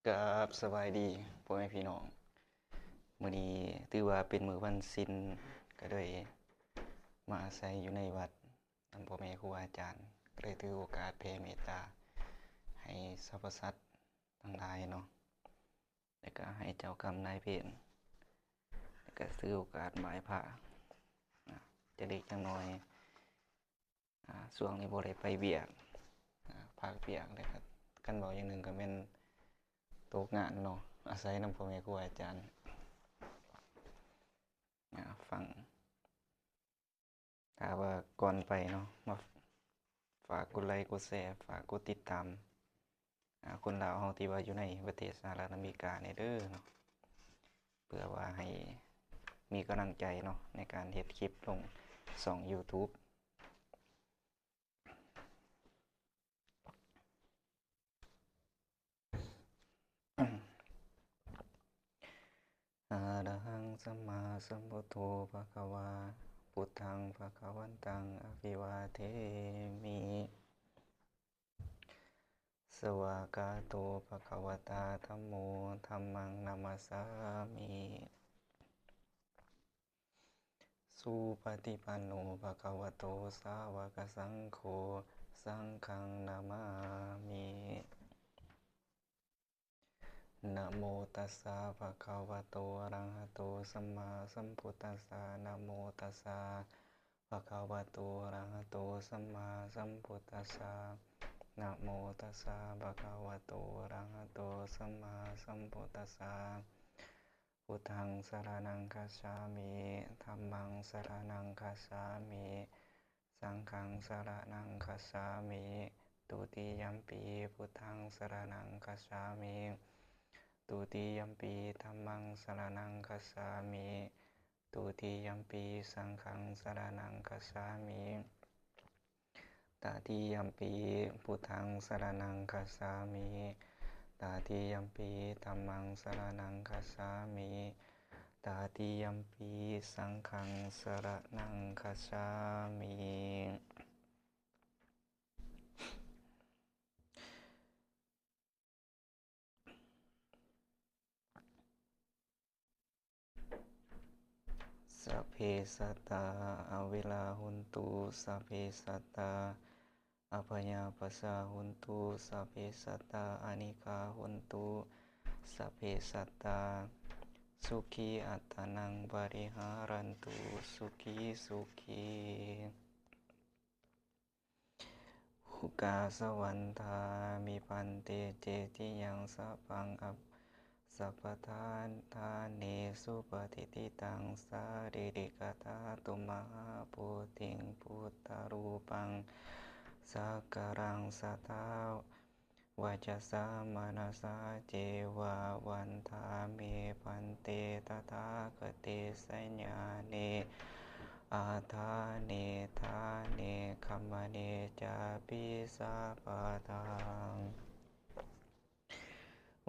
กับสบายดีพ่อแม่พี่น้องมื้อนี้ถือว่าเป็นมื้อวันศีลก็เลยมาอาศัยอยู่ในวัดนำพ่อแม่ครูอาจารย์ก็เลยถือโอกาสแผ่เมตตาให้สรรพสัตว์ทั้งหลายเนาะแล้วก็ให้เจ้ากรรมนายเวรแล้วก็ถือโอกาสไหว้พระจะเล็กจังน้อยช่วงนี้บ่ได้ไปเวียกภาคเวียกเลยครับคันเว้าอย่างหนึ่งก็แม่นตกงานเนาะอาศัยนำพ่อแม่ครูอาจารย์ฟังถ้าว่าก่อนไปเนาะมาฝากกดไลค์กดแชร์ฝากกดติดตามคนลาวเฮาที่ว่าอยู่ในประเทศสหรัฐอเมริกาเนี่ยเด้อเนาะเพื่อว่าให้มีกำลังใจเนาะในการเฮ็ดคลิปลงช่อง YouTube อะระหังสัมมาสัมพุทโธภะคะวาพุทธังภะคะวันตังอภิวาเทมิสวากาโตภะคะวตาธัมโมธัมมังนามัสสามิสุปฏิปันโนภะคะวะโตสาวกสังโฆสังฆังนามามินะโมตัสสะภะคะวะโตอะระหะโตสัมมาสัมพุทธัสสะนะโมตัสสะภะคะวะโตอะระหะโตสัมมาสัมพุทธัสสะนะโมตัสสะภะคะวะโตอะระหะโตสัมมาสัมพุทธัสสะพุทธังสรณังคัจฉามิธัมมังสรณังคัจฉามิสังฆังสรณังคัจฉามิตุติยัมปิพุทธังสรณังคัจฉามิตุติยัมปิธัมมังสรณังคัจฉามิตุติยัมปิสังฆังสรณังคัจฉามิตติยัมปิพุทธังสรณังคัจฉามิตติยัมปิธัมมังสรณังคัจฉามิตติยัมปิสังฆังสรณังคัจฉามิสัพเพสัตตาอเวลาหุนตุสัพเพสัตตาอภยาปสาหุนตุสัพเพสัตตาอานิกาหุนตุสัพเพสัตตาสุขีอัตตานังบริหารันตุสุขีสุขีหุกาสวันทามิพันเตเจติยังสัพพังอัปสัพพทานทานเนสุปฏิทิตังสาริริกธาตุมหาปุติงพุทธรูปังสักการังสัทธาวาจสามนาสาเจวาวันทาเมพันเตตถาคติสัญญาเนอาทาเนทาเนคัมมเนจาปิสาปะทัง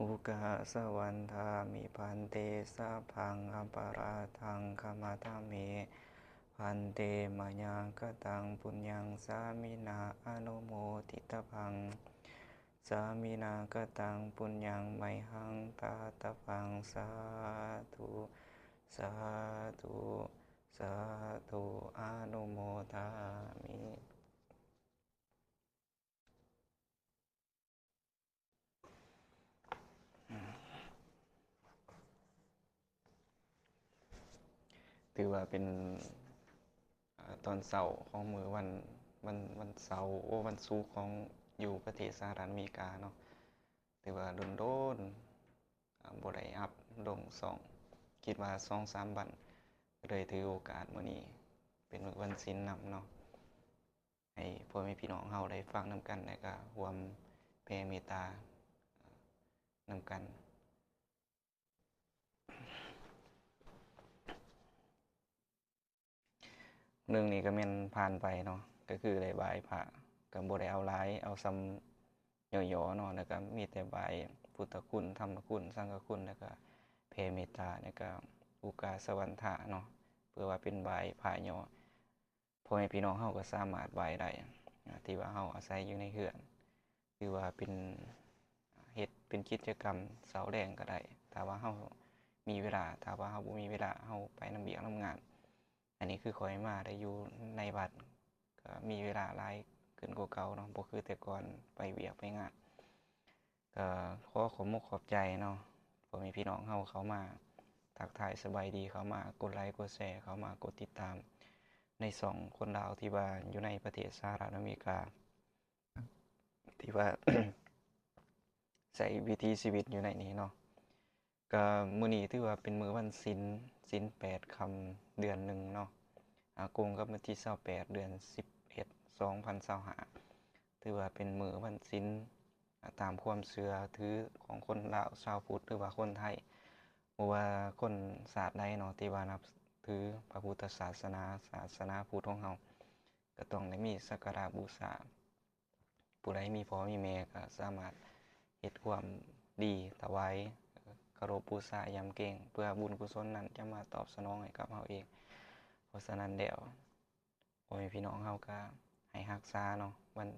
อุกาสวันทามิพันเตสัพพังอัปปาราทังขมาทามิพันเตมยังกตังปุญญังสามินาอนุโมทิตพังสามินากตังปุญญังไมหังตาตพังสาธุสาธุสาธุอนุโมทามิถือว่าเป็นตอนเสาร์ของมือวันเสาร์วันศุกร์ของอยู่ประเทศสหรัฐอเมริกาเนาะถือว่าโดนบ่ได้อัพลงคิดว่า2-3 วันเลยถือโอกาสมื้อนี้เป็นมื้อวันศีลนำเนาะให้พ่อแม่พี่น้องเฮาได้ฟังนำกันแล้วก็ร่วมแผ่เมตตานำกันเรื่องนี้ก็แม่นผ่านไปเนาะก็คือได้ไหว้พระก็บ่ได้เอาหลายเอาซ้ำย่อๆเนาะแล้วก็มีแต่ไหว้พุทธคุณธรรมคุณสังฆคุณแล้วก็แผ่เมตตาแล้วก็อุกาสวรรถะเนาะเพื่อว่าเป็นไหว้พระย่อพ่อแม่พี่น้องเฮาก็สามารถไหว้ได้ที่ว่าเฮาอาศัยอยู่ในเรือนคือว่าเป็นเฮ็ด เป็นกิจกรรมเสาร์แรงก็ได้ถ้าว่าเฮามีเวลาถ้าว่าเฮาบ่มีเวลาเฮาไปนำเบียกนำงาน อันนี้คือข้อยมาได้อยู่ในวัดก็มีเวลาหลายขึ้นกว่าเก่าเนาะบ่คือแต่ก่อนไปเวียกไปงานก็ขอขอบมุกขอบใจเนาะพ่อแม่พี่น้องเฮาเข้ามาทักทายสบายดีเข้ามากดไลค์กดแชร์เข้ามากดติดตามในช่องคนลาวที่ว่าอยู่ในประเทศสหรัฐอเมริกาที่ว่า ใช้วิถีชีวิตอยู่ในนี้เนาะก็มื้อนี้ถือว่าเป็นมื้อวันศีล8ค่ำเดือน1เนาะกงกับวันที่28เดือน11 2025ถือว่าเป็นมื้อวันศีลตามความเชื่อถือของคนลาวชาวพุทธหรือว่าคนไทยบ่ว่าคนชาติใดเนาะที่ว่านับถือพระพุทธศาสนาพุทธของเฮาก็ต้องได้มีสักการะบูชาผู้ใดมีพ่อมีแม่ก็สามารถเฮ็ดความดีถวายเคารพบูชายามเก่งเพื่อบุญกุศลนั้นจะมาตอบสนองให้กับเฮาเองเพราะฉะนั้นแล้วพ่อแม่พี่น้องเฮาก็ให้รักษาเนาะมัน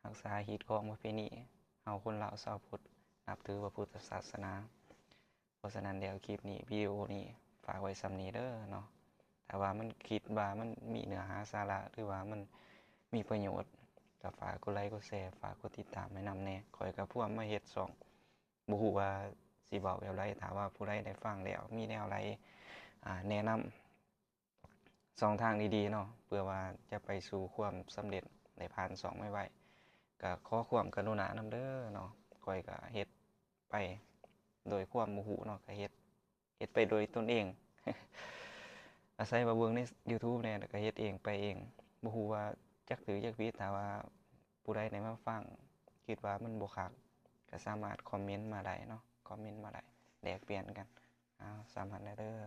รักษาฮีตของประเพณีเฮาคนลาวชาวพุทธนับถือพระพุทธศาสนาเพราะฉะนั้นแล้วคลิปนี้วิดีโอนี้ฝากไว้ส่ำนี้เด้อเนาะถ้าว่ามันคิดว่ามันมีเนื้อหาสาระหรือว่ามันมีประโยชน์ก็ฝากกดไลค์กดแชร์ฝากกดติดตามให้นำแน่ข้อยก็พวกมาเฮ็ดช่องบ่ฮู้ว่าสิเว้าแบบใดถ้าว่าผู้ใดได้ฟังแล้วมีแนวใดแนะนำช่องทางดีๆเนาะเพื่อว่าจะไปสู่ความสำเร็จได้ผ่านช่องไวๆก็ขอความกรุณานำเด้อเนาะข้อยก็เฮ็ดไปโดยความบ่ฮู้เนาะก็เฮ็ดไปโดยตนเอง อาศัยว่าเบิ่งใน YouTube แหน่แล้วก็เฮ็ดเองไปเองบ่ฮู้ว่าจักถือจักผิดถ้าว่าผู้ใดได้มาฟังคิดว่ามันบ่คักก็สามารถคอมเมนต์มาได้เนาะคอมเมนต์มาได้แลกเปลี่ยนกันสามารถได้เด้อ